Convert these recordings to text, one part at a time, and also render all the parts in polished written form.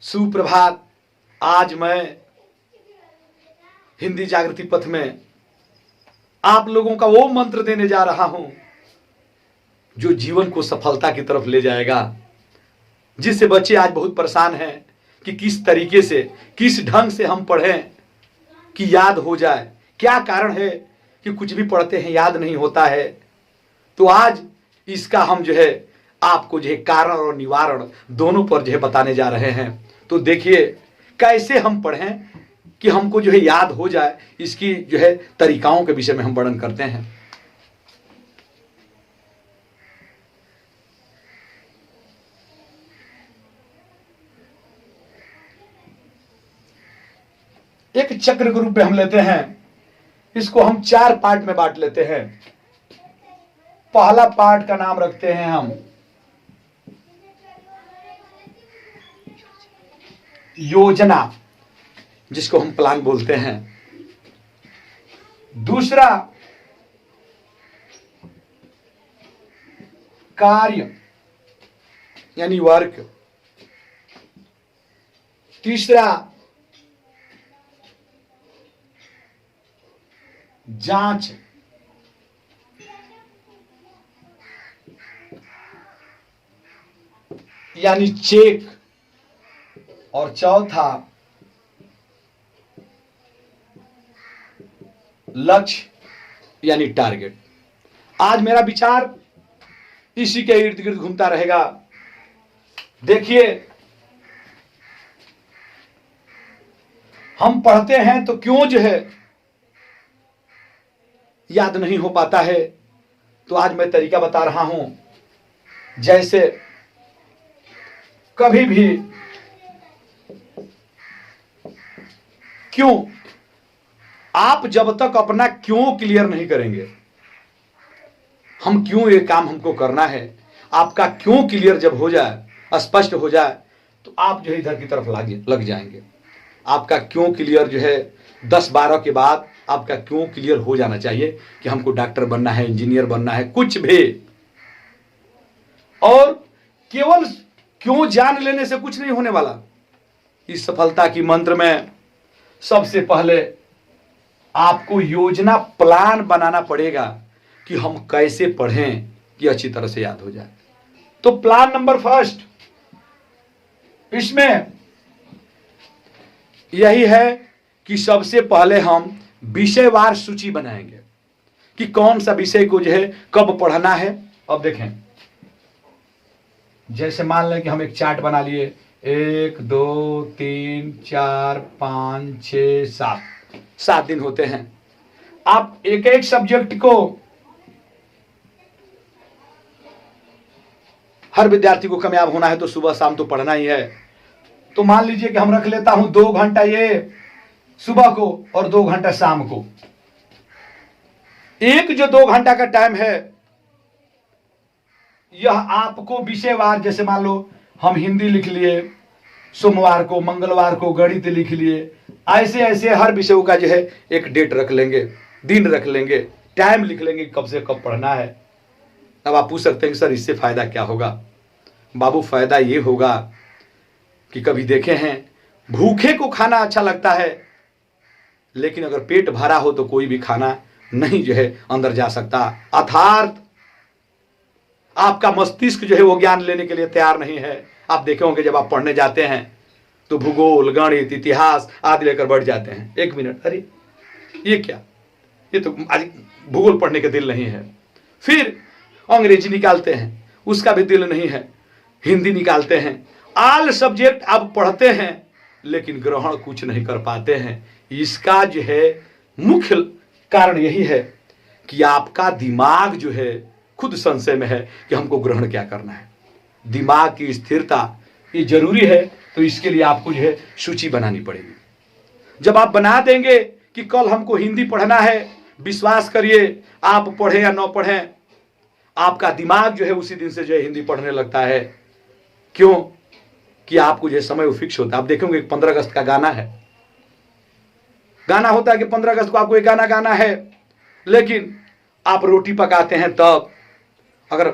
सुप्रभात। आज मैं हिंदी जागृति पथ में आप लोगों का वो मंत्र देने जा रहा हूं जो जीवन को सफलता की तरफ ले जाएगा। जिससे बच्चे आज बहुत परेशान हैं कि किस तरीके से, किस ढंग से हम पढ़ें कि याद हो जाए। क्या कारण है कि कुछ भी पढ़ते हैं याद नहीं होता है। तो आज इसका हम आपको कारण और निवारण दोनों पर बताने जा रहे हैं। तो देखिए कैसे हम पढ़ें कि हमको याद हो जाए। इसकी तरीकाओं के विषय में हम वर्णन करते हैं। एक चक्र के रूप में हम लेते हैं। इसको हम 4 पार्ट में बांट लेते हैं। पहला पार्ट का नाम रखते हैं हम योजना, जिसको हम प्लान बोलते हैं। दूसरा कार्य यानी वर्क। तीसरा जांच। यानी चेक। और चौथा लक्ष्य यानी टारगेट। आज मेरा विचार इसी के इर्द गिर्द घूमता रहेगा। देखिए हम पढ़ते हैं तो क्यों याद नहीं हो पाता है। तो आज मैं तरीका बता रहा हूं। जैसे कभी भी क्यों, आप जब तक अपना क्यों क्लियर नहीं करेंगे, हम क्यों ये काम हमको करना है, आपका क्यों क्लियर जब हो जाए, स्पष्ट हो जाए, तो आप इधर की तरफ लग जाएंगे। आपका क्यों क्लियर 10-12 के बाद आपका क्यों क्लियर हो जाना चाहिए कि हमको डॉक्टर बनना है, इंजीनियर बनना है, कुछ भी। और केवल क्यों जान लेने से कुछ नहीं होने वाला। इस सफलता की मंत्र में सबसे पहले आपको योजना, प्लान बनाना पड़ेगा कि हम कैसे पढ़ें कि अच्छी तरह से याद हो जाए। तो प्लान नंबर फर्स्ट इसमें यही है कि सबसे पहले हम विषयवार सूची बनाएंगे कि कौन सा विषय को कब पढ़ना है। अब देखें, जैसे मान लें कि हम एक चार्ट बना लिए, 1 2 3 4 5 6 7 दिन होते हैं। आप एक एक सब्जेक्ट को, हर विद्यार्थी को कामयाब होना है तो सुबह शाम तो पढ़ना ही है। तो मान लीजिए कि हम रख लेता हूं 2 घंटा ये सुबह को और 2 घंटा शाम को। एक जो 2 घंटा का टाइम है, यह आपको विषयवार, जैसे मान लो हम हिंदी लिख लिए, सोमवार को, मंगलवार को गणित लिख लिए, ऐसे ऐसे हर विषय का एक डेट रख लेंगे, दिन रख लेंगे, टाइम लिख लेंगे कब से कब पढ़ना है। अब आप पूछ सकते हैं सर इससे फायदा क्या होगा। बाबू फायदा ये होगा कि कभी देखे हैं भूखे को खाना अच्छा लगता है, लेकिन अगर पेट भरा हो तो कोई भी खाना नहीं अंदर जा सकता। अर्थात आपका मस्तिष्क वो ज्ञान लेने के लिए तैयार नहीं है। आप देखे होंगे जब आप पढ़ने जाते हैं तो भूगोल, गणित, इतिहास आदि लेकर बढ़ जाते हैं। 1 मिनट, अरे ये क्या, ये तो आज भूगोल पढ़ने का दिल नहीं है। फिर अंग्रेजी निकालते हैं, उसका भी दिल नहीं है। हिंदी निकालते हैं। ऑल सब्जेक्ट आप पढ़ते हैं लेकिन ग्रहण कुछ नहीं कर पाते हैं। इसका मुख्य कारण यही है कि आपका दिमाग खुद संशय में है कि हमको ग्रहण क्या करना है। दिमाग की स्थिरता ये जरूरी है। तो इसके लिए आपको सूची बनानी पड़ेगी। जब आप बना देंगे कि कल हमको हिंदी पढ़ना है, विश्वास करिए आप पढ़े या न पढ़ें, आपका दिमाग उसी दिन से हिंदी पढ़ने लगता है। क्यों कि आपको समय फिक्स होता है। आप देखेंगे 15 अगस्त का गाना है, गाना होता है कि 15 अगस्त को आपको एक गाना गाना है, लेकिन आप रोटी पकाते हैं तब, अगर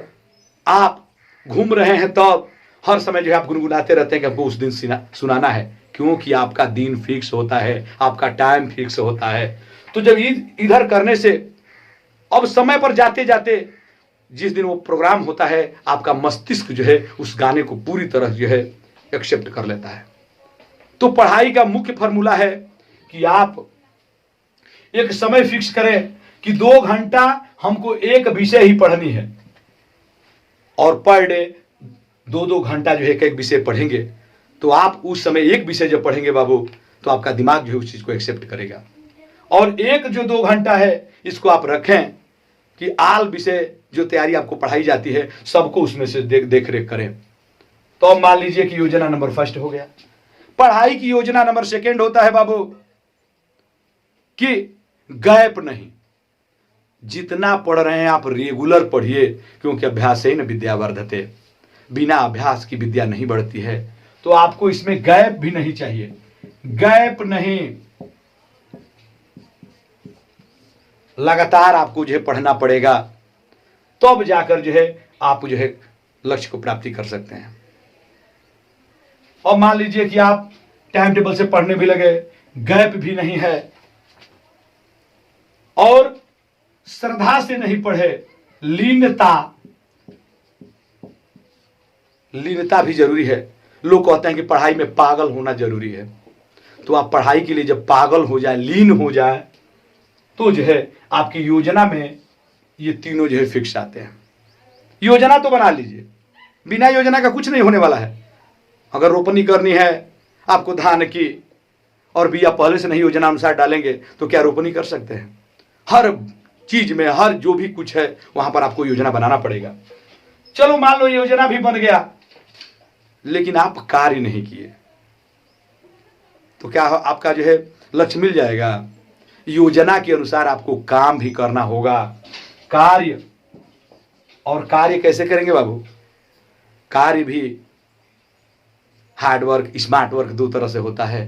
आप घूम रहे हैं तब, हर समय जो है आप गुनगुनाते रहते हैं कि हमको उस दिन सुनाना है, क्योंकि आपका दिन फिक्स होता है, आपका टाइम फिक्स होता है। तो जब इधर करने से अब समय पर जाते जाते जिस दिन वो प्रोग्राम होता है, आपका मस्तिष्क जो है उस गाने को पूरी तरह जो है एक्सेप्ट कर लेता है। तो पढ़ाई का मुख्य फॉर्मूला है कि आप एक समय फिक्स करें कि 2 घंटा हमको एक विषय ही पढ़नी है, और पर डे 2-2 घंटा जो है एक विषय पढ़ेंगे। तो आप उस समय एक विषय जब पढ़ेंगे बाबू, तो आपका दिमाग जो है उस चीज को एक्सेप्ट करेगा। और एक जो 2 घंटा है इसको आप रखें कि आल विषय जो तैयारी आपको पढ़ाई जाती है सबको उसमें से देख रेख करें। तो अब मान लीजिए कि योजना नंबर 1 हो गया। पढ़ाई की योजना नंबर 2 होता है बाबू कि गैप नहीं, जितना पढ़ रहे हैं आप रेगुलर पढ़िए, क्योंकि अभ्यास ही न विद्या वर्धते, बिना अभ्यास की विद्या नहीं बढ़ती है। तो आपको इसमें गैप भी नहीं चाहिए, गैप नहीं, लगातार आपको जो है पढ़ना पड़ेगा, तब जाकर जो है आप जो है लक्ष्य को प्राप्ति कर सकते हैं। और मान लीजिए कि आप टाइम टेबल से पढ़ने भी लगे, गैप भी नहीं है, और श्रद्धा से नहीं पढ़े, लीनता भी जरूरी है। लोग कहते हैं कि पढ़ाई में पागल होना जरूरी है। तो आप पढ़ाई के लिए जब पागल हो जाए, लीन हो जाए, तो जो है आपकी योजना में ये तीनों जो है फिक्स आते हैं। योजना तो बना लीजिए, बिना योजना का कुछ नहीं होने वाला है। अगर रोपनी करनी है आपको धान की, और बिया पहले से नहीं योजना अनुसार डालेंगे तो क्या रोपनी कर सकते हैं? हर चीज में, हर जो भी कुछ है वहां पर आपको योजना बनाना पड़ेगा। चलो मान लो योजना भी बन गया, लेकिन आप कार्य नहीं किए, तो क्या आपका जो है लक्ष्य मिल जाएगा? योजना के अनुसार आपको काम भी करना होगा, कार्य। और कार्य कैसे करेंगे बाबू? कार्य भी हार्ड वर्क, स्मार्ट वर्क 2 तरह से होता है।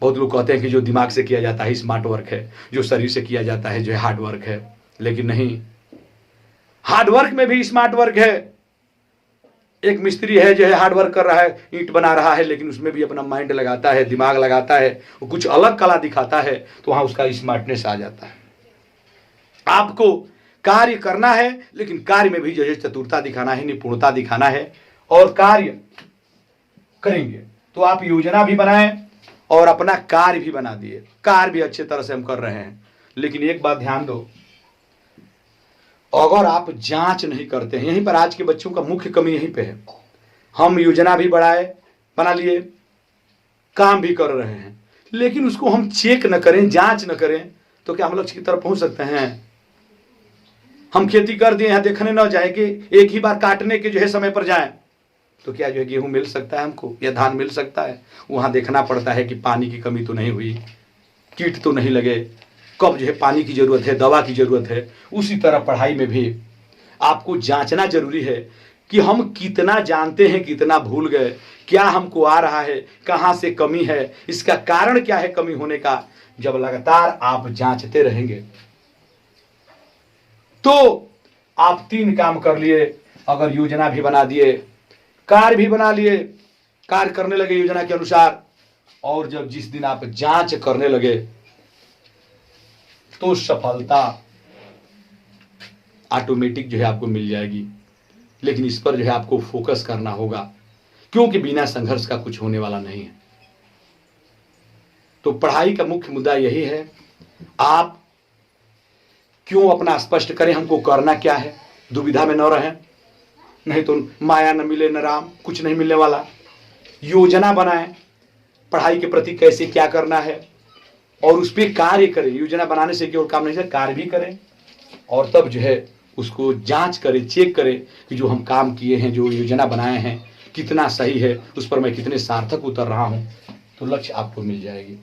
बहुत लोग कहते हैं कि जो दिमाग से किया जाता है स्मार्ट वर्क है, जो शरीर से किया जाता है जो है हार्ड वर्क है, लेकिन नहीं, हार्ड वर्क में भी स्मार्ट वर्क है। एक मिस्त्री है जो है हार्ड वर्क कर रहा है, ईंट बना रहा है, लेकिन उसमें भी अपना माइंड लगाता है, दिमाग लगाता है, वो कुछ अलग कला दिखाता है, तो वहां उसका स्मार्टनेस आ जाता है। आपको कार्य करना है, लेकिन कार्य में भी जो है चतुरता दिखाना है, निपुणता दिखाना है, और कार्य करेंगे तो आप योजना भी बनाएं और अपना कार्य भी बना दिए। कार्य भी अच्छे तरह से हम कर रहे हैं, लेकिन एक बात ध्यान दो, अगर आप जांच नहीं करते हैं, यहीं पर आज के बच्चों का मुख्य कमी यहीं पे है। हम योजना भी बना लिए, काम भी कर रहे हैं, लेकिन उसको हम चेक न करें, जांच न करें, तो क्या हम लक्ष्य की तरफ पहुंच सकते हैं? हम खेती कर दिए हैं, देखने न जाए कि एक ही बार काटने के जो है समय पर जाएं, तो क्या जो है गेहूं मिल सकता है हमको, या धान मिल सकता है? वहां देखना पड़ता है कि पानी की कमी तो नहीं हुई, कीट तो नहीं लगे, कब जो है पानी की जरूरत है, दवा की जरूरत है। उसी तरह पढ़ाई में भी आपको जांचना जरूरी है कि हम कितना जानते हैं, कितना भूल गए, क्या हमको आ रहा है, कहां से कमी है, इसका कारण क्या है कमी होने का। जब लगातार आप जांचते रहेंगे तो आप 3 काम कर लिए। अगर योजना भी बना दिए, कार्य भी बना लिए, कार्य करने लगे योजना के अनुसार, और जब जिस दिन आप जांच करने लगे तो सफलता ऑटोमेटिक जो है आपको मिल जाएगी। लेकिन इस पर जो है आपको फोकस करना होगा, क्योंकि बिना संघर्ष का कुछ होने वाला नहीं है। तो पढ़ाई का मुख्य मुद्दा यही है, आप क्यों अपना स्पष्ट करें हमको करना क्या है, दुविधा में न रहें, नहीं तो माया न मिले न राम, कुछ नहीं मिलने वाला। योजना बनाएं, पढ़ाई के प्रति कैसे क्या करना है, और उस पर कार्य करें। योजना बनाने से केवल काम नहीं है, कार्य भी करें, और तब जो है उसको जांच करें, चेक करें कि जो हम काम किए हैं, जो योजना बनाए हैं, कितना सही है, उस पर मैं कितने सार्थक उतर रहा हूं, तो लक्ष्य आपको मिल जाएगी।